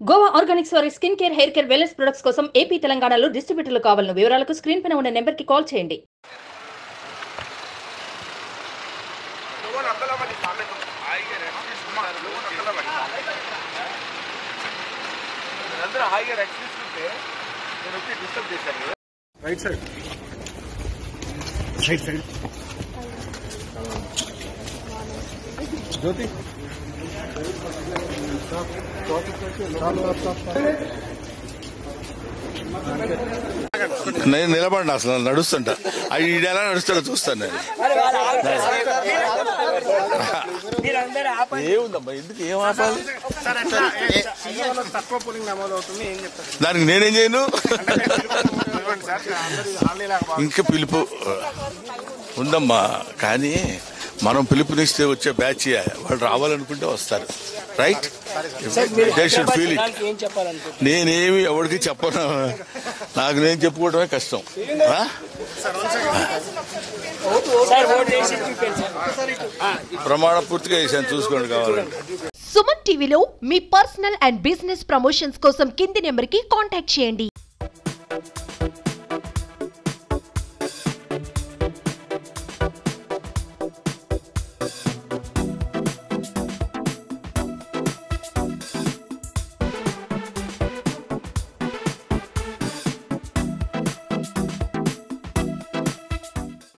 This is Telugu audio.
గోవా ఆర్గానిక్స్ వారి skin care, hair care, wellness products కోసం ఏపీ, తెలంగాణలో డిస్ట్రిబ్యూటర్లు కావాలను వివరాలకు స్క్రీన్ పైన ఉన్న నెంబర్కి కాల్ చేయండి. రైట్ సైడ్ జ్యోతి నేను నిలబడిన అసలు నడుస్తుంటా అది ఎలా నడుస్తాడో చూస్తాను నేను. ఏముందమ్మా ఎందుకు ఏం ఆపాలి? తక్కువ పోలింగ్ నమోదు అవుతుంది, ఏం చెప్తారు? దానికి నేనేం చేయను. ఇంకా పిలుపు ఉందమ్మా, కానీ మనం పిలుపునిస్తే వచ్చే బ్యాచ్ వాళ్ళు రావాలనుకుంటే వస్తారు. Right, they should feel it. నేనేమి ఎవరికి చెప్పను, నాకు నేను చెప్పుకోవడమే కష్టం. ప్రమాణ పూర్తిగా చేశాను, చూసుకోండి కావాలంటే. సుమన్ టీవీలో మీ పర్సనల్ అండ్ బిజినెస్ ప్రమోషన్స్ కోసం కింది నెంబర్కి కాంటాక్ట్ చేయండి.